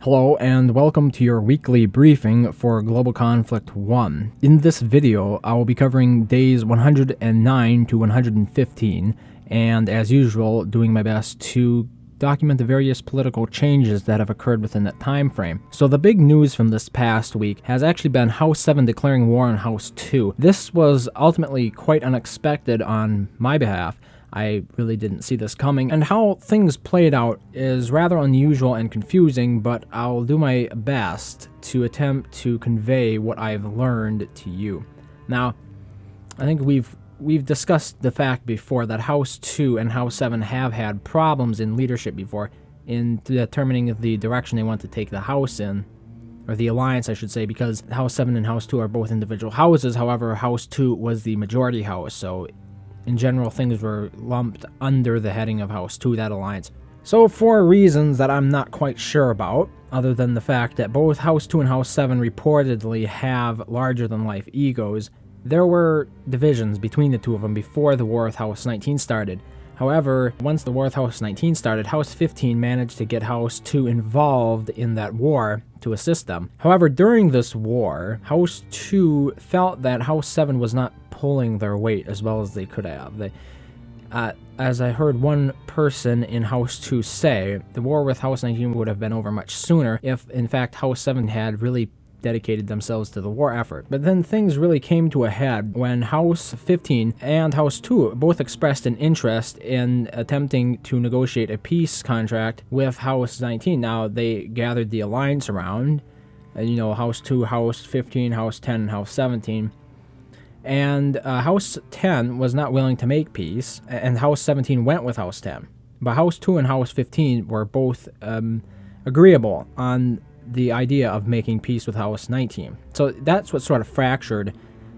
Hello and welcome to your weekly briefing for Global Conflict 1. In this video, I will be covering days 109 to 115, and as usual, doing my best to document the various political changes that have occurred within that time frame. So the big news from this past week has actually been House 7 declaring war on House 2. This was ultimately quite unexpected on my behalf. I really didn't see this coming, and how things played out is rather unusual and confusing, but I'll do my best to attempt to convey what I've learned to you. Now, I think we've discussed the fact before that House 2 and House 7 have had problems in leadership before in determining the direction they want to take the House in, or the Alliance, I should say, because House 7 and House 2 are both individual houses. However, House 2 was the majority house, so in general, things were lumped under the heading of House 2, that alliance. So for reasons that I'm not quite sure about, other than the fact that both House 2 and House 7 reportedly have larger-than-life egos, there were divisions between the two of them before the war with House 19 started. However, once the war with House 19 started, House 15 managed to get House 2 involved in that war to assist them. However, during this war, House 2 felt that House 7 was not pulling their weight as well as they could have. As I heard one person in House 2 say, the war with House 19 would have been over much sooner if, in fact, House 7 had really dedicated themselves to the war effort. But then things really came to a head when House 15 and House 2 both expressed an interest in attempting to negotiate a peace contract with House 19. Now, they gathered the alliance around, House 2, House 15, House 10, and House 17. And House 10 was not willing to make peace, and House 17 went with House 10. But House 2 and House 15 were both agreeable on the idea of making peace with House 19. So that's what sort of fractured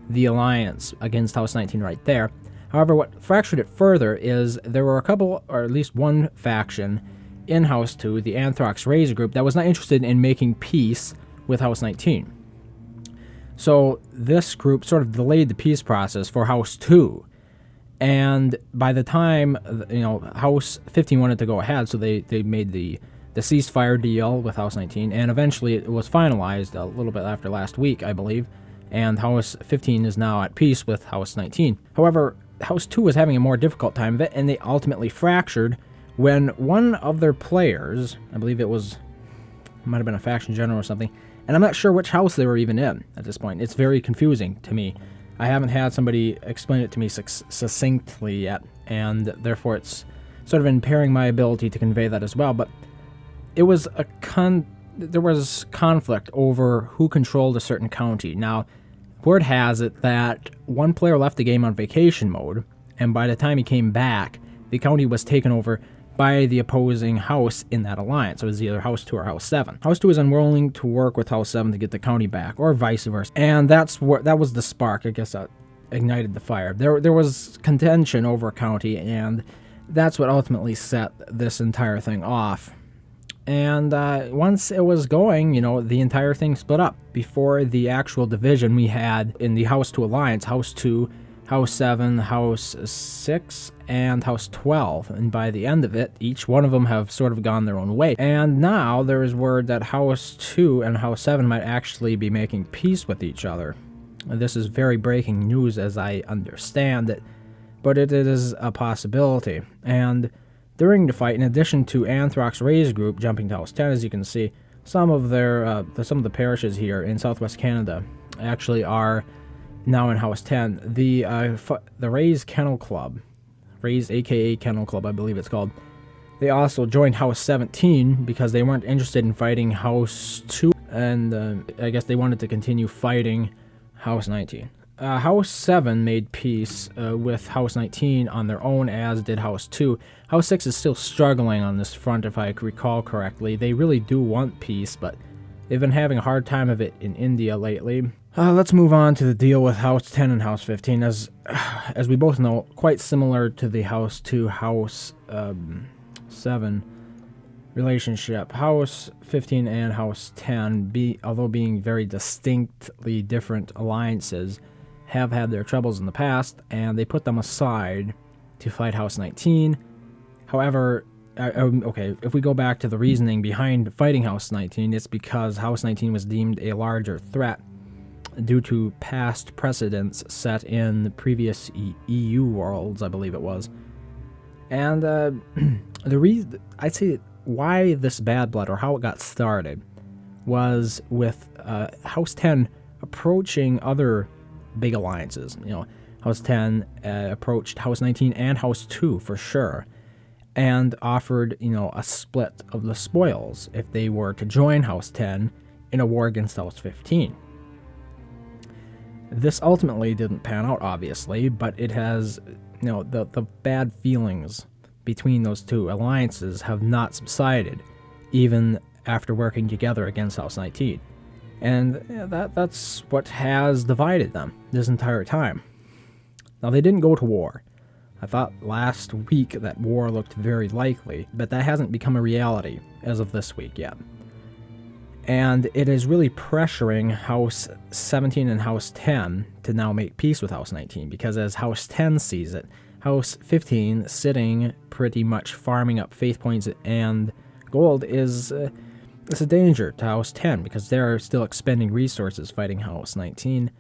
the alliance against House 19 right there. However, what fractured it further is there were a couple, or at least one faction in House 2, the Anthrax Raise group, that was not interested in making peace with House 19. So this group sort of delayed the peace process for House 2. And by the time, House 15 wanted to go ahead, so they made the ceasefire deal with House 19, and eventually it was finalized a little bit after last week, I believe, and House 15 is now at peace with House 19. However, House 2 was having a more difficult time of it, and they ultimately fractured when one of their players, I believe might have been a faction general or something, and I'm not sure which house they were even in at this point. It's very confusing to me. I haven't had somebody explain it to me succinctly yet, and therefore it's sort of impairing my ability to convey that as well. But it was there was conflict over who controlled a certain county. Now, word has it that one player left the game on vacation mode, and by the time he came back, the county was taken over by the opposing house in that alliance. It was either House 2 or House 7. House 2 was unwilling to work with House 7 to get the county back, or vice versa. And that was the spark, I guess, that ignited the fire. There was contention over a county, and that's what ultimately set this entire thing off. And once it was going, the entire thing split up. Before the actual division we had in the House 2 alliance, House 2, House 7, House 6, and House 12. And by the end of it, each one of them have sort of gone their own way. And now there is word that House 2 and House 7 might actually be making peace with each other. This is very breaking news as I understand it, but it is a possibility. And during the fight, in addition to Anthrax Raise group jumping to House 10, as you can see, some of the parishes here in southwest Canada actually are now in House 10. The Raise Kennel Club, Raise aka Kennel Club, I believe it's called, they also joined House 17 because they weren't interested in fighting House 2, and I guess they wanted to continue fighting House 19. House 7 made peace with House 19 on their own, as did House 2. House 6 is still struggling on this front, if I recall correctly. They really do want peace, but they've been having a hard time of it in India lately. Let's move on to the deal with House 10 and House 15. As we both know, quite similar to the House 2, House 7 relationship. House 15 and House 10, although being very distinctly different alliances, have had their troubles in the past, and they put them aside to fight House 19. However, okay, if we go back to the reasoning behind fighting House 19, it's because House 19 was deemed a larger threat due to past precedents set in the previous EU worlds, I believe it was. And the reason, I'd say why this bad blood, or how it got started, was with House 10 approaching other big alliances. You know, House 10 approached House 19 and House 2 for sure, and offered, you know, a split of the spoils if they were to join House 10 in a war against House 15. This ultimately didn't pan out, obviously, but it has, you know, the bad feelings between those two alliances have not subsided, even after working together against House 19. And that's what has divided them this entire time. Now, they didn't go to war. I thought last week that war looked very likely, but that hasn't become a reality as of this week yet. And it is really pressuring House 17 and House 10 to now make peace with House 19, because as House 10 sees it, House 15 sitting pretty much farming up faith points and gold is it's a danger to House 10, because they're still expending resources fighting House 19.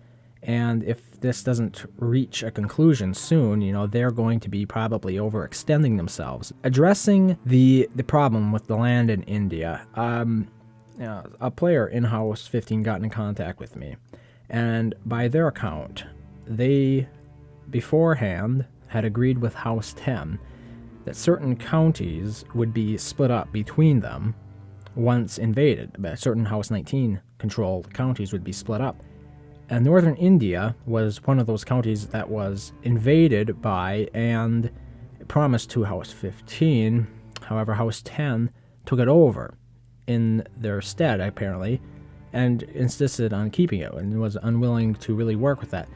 And if this doesn't reach a conclusion soon, you know, they're going to be probably overextending themselves. Addressing the problem with the land in India, a player in House 15 got in contact with me, and by their account, they beforehand had agreed with House 10 that certain counties would be split up between them once invaded. Certain House 19 controlled counties would be split up. And northern India was one of those counties that was invaded by and promised to House 15. However, House 10 took it over in their stead, apparently, and insisted on keeping it and was unwilling to really work with that.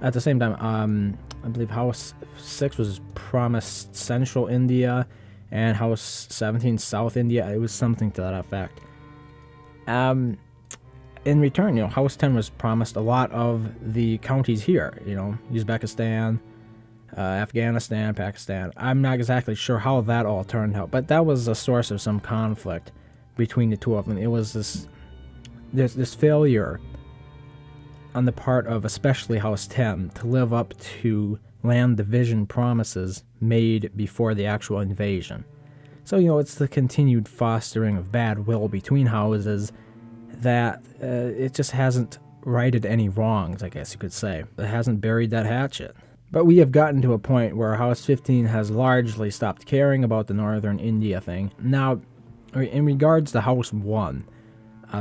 At the same time, I believe House 6 was promised Central India, and House 17 South India. It was something to that effect. In return, you know, House 10 was promised a lot of the counties here, you know, Uzbekistan, Afghanistan, Pakistan. I'm not exactly sure how that all turned out, but that was a source of some conflict between the two of them. It was this failure on the part of especially House 10 to live up to land division promises made before the actual invasion. So, you know, it's the continued fostering of bad will between houses that it just hasn't righted any wrongs, I guess you could say. It hasn't buried that hatchet. But we have gotten to a point where House 15 has largely stopped caring about the northern India thing. Now, in regards to House 1,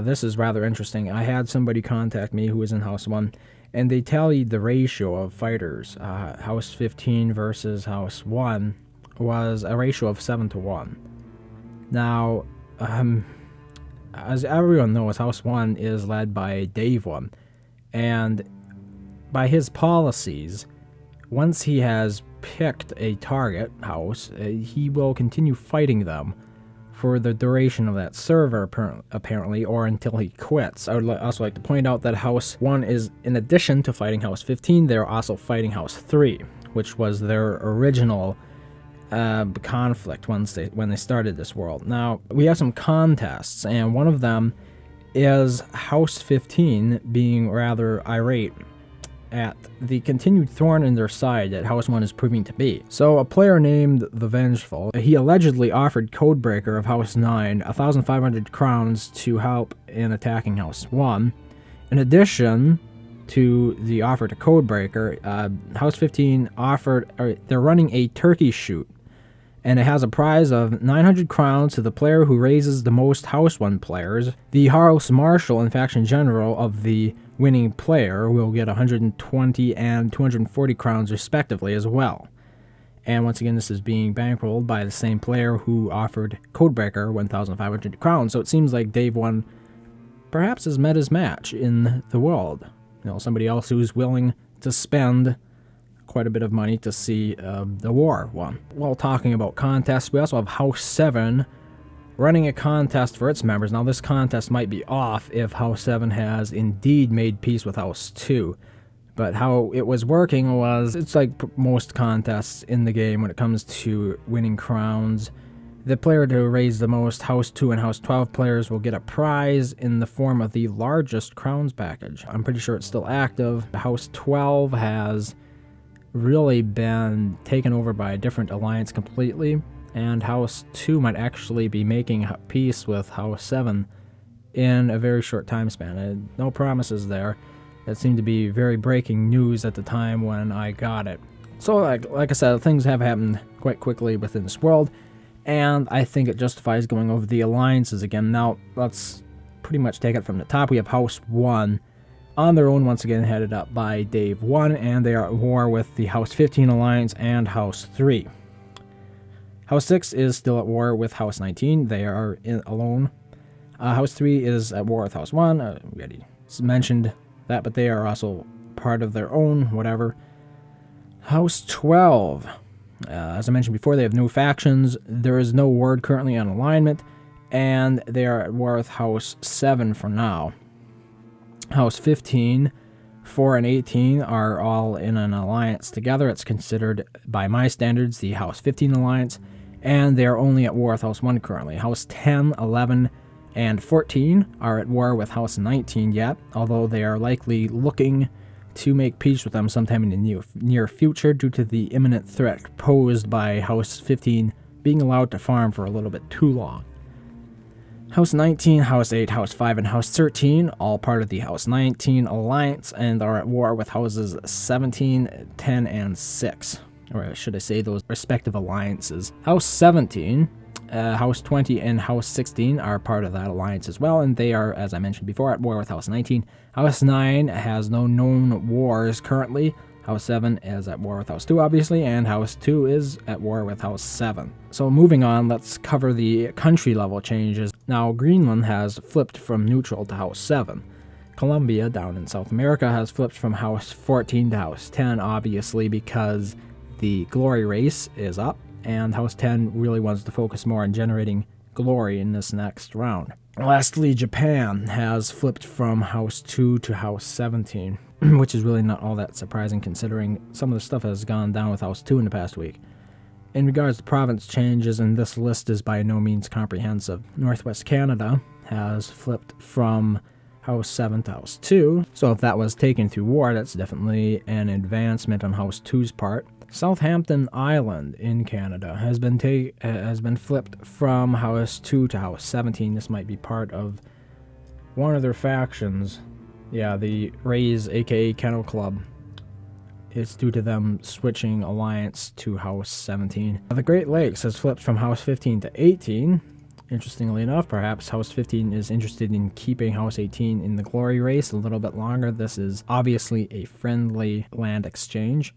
this is rather interesting. I had somebody contact me who was in House 1, and they tallied the ratio of fighters. House 15 versus House 1 was a ratio of 7-1. Now, as everyone knows, House 1 is led by Dave 1, and by his policies, once he has picked a target house, he will continue fighting them for the duration of that server, apparently, or until he quits. I would also like to point out that House 1 is, in addition to fighting House 15, they're also fighting House 3, which was their original conflict when they started this world. Now, we have some contests, and one of them is House 15 being rather irate at the continued thorn in their side that House 1 is proving to be. So a player named The Vengeful, he allegedly offered Codebreaker of House 9 1,500 crowns to help in attacking House 1. In addition to the offer to Codebreaker, House 15 they're running a turkey shoot, and it has a prize of 900 crowns to the player who raises the most House 1 players. The House Marshal and Faction General of the winning player will get 120 and 240 crowns respectively as well. And once again, this is being bankrolled by the same player who offered Codebreaker 1,500 crowns. So it seems like Dave 1 perhaps has met his match in the world. You know, somebody else who's willing to spend quite a bit of money to see the war won. While talking about contests, we also have House 7 running a contest for its members. Now, this contest might be off if House 7 has indeed made peace with House 2. But how it was working was, it's like most contests in the game when it comes to winning crowns. The player to raise the most House 2 and House 12 players will get a prize in the form of the largest crowns package. I'm pretty sure it's still active. House 12 has really been taken over by a different alliance completely, and House 2 might actually be making peace with House 7 in a very short time span. No promises there. That seemed to be very breaking news at the time when I got it. So like I said, things have happened quite quickly within this world, and I think it justifies going over the alliances again. Now, let's pretty much take it from the top. We have House 1 on their own, once again headed up by Dave 1, and they are at war with the House 15 alliance and House 3. House 6 is still at war with House 19. They are alone. House 3 is at war with House 1. We already mentioned that, but they are also part of their own, whatever. House 12. As I mentioned before, they have no factions. There is no word currently on alignment, and they are at war with House 7 for now. House 15, 4, and 18 are all in an alliance together. It's considered, by my standards, the House 15 alliance, and they are only at war with House 1 currently. House 10, 11, and 14 are at war with House 19 yet, although they are likely looking to make peace with them sometime in the near future due to the imminent threat posed by House 15 being allowed to farm for a little bit too long. House 19, House 8, House 5, and House 13, all part of the House 19 alliance, and are at war with Houses 17, 10, and 6. Or should I say those respective alliances. House 17, House 20, and House 16 are part of that alliance as well, and they are, as I mentioned before, at war with House 19. House 9 has no known wars currently. House 7 is at war with House 2, obviously, and House 2 is at war with House 7. So moving on, let's cover the country level changes. Now, Greenland has flipped from neutral to House 7. Colombia, down in South America, has flipped from House 14 to House 10, obviously, because the glory race is up, and House 10 really wants to focus more on generating glory in this next round. Lastly, Japan has flipped from House 2 to House 17, which is really not all that surprising considering some of the stuff has gone down with House 2 in the past week. In regards to province changes, and this list is by no means comprehensive, Northwest Canada has flipped from House 7 to House 2, so if that was taken through war, that's definitely an advancement on House 2's part. Southampton Island in Canada has been flipped from House 2 to House 17. This might be part of one of their factions. Yeah, the Rays, aka Kennel Club. It's due to them switching alliance to House 17. The Great Lakes has flipped from House 15 to 18. Interestingly enough, perhaps House 15 is interested in keeping House 18 in the glory race a little bit longer. This is obviously a friendly land exchange.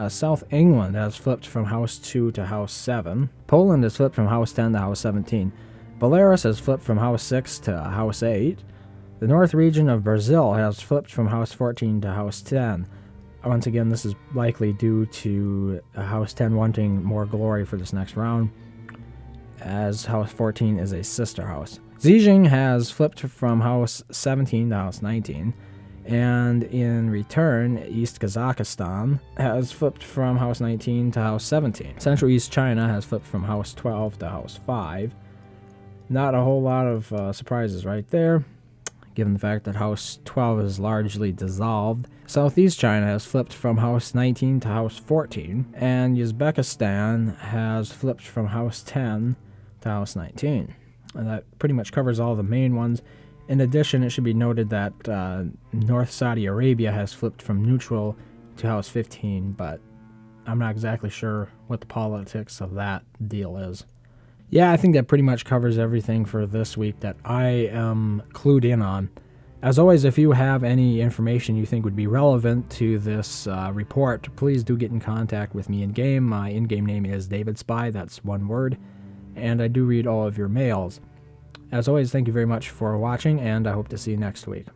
South England has flipped from House 2 to House 7. Poland has flipped from House 10 to House 17. Belarus has flipped from House 6 to House 8. The North region of Brazil has flipped from House 14 to House 10. Once again, this is likely due to House 10 wanting more glory for this next round, as House 14 is a sister house. Xijing has flipped from House 17 to House 19. And in return, East Kazakhstan has flipped from House 19 to House 17. Central East China has flipped from House 12 to House 5. Not a whole lot of surprises right there, given the fact that House 12 is largely dissolved. Southeast China has flipped from House 19 to House 14. And Uzbekistan has flipped from House 10 to House 19. And that pretty much covers all the main ones. In addition, it should be noted that North Saudi Arabia has flipped from neutral to House 15, but I'm not exactly sure what the politics of that deal is. Yeah, I think that pretty much covers everything for this week that I am clued in on. As always, if you have any information you think would be relevant to this report, please do get in contact with me in-game. My in-game name is David Spy, that's one word, and I do read all of your mails. As always, thank you very much for watching, and I hope to see you next week.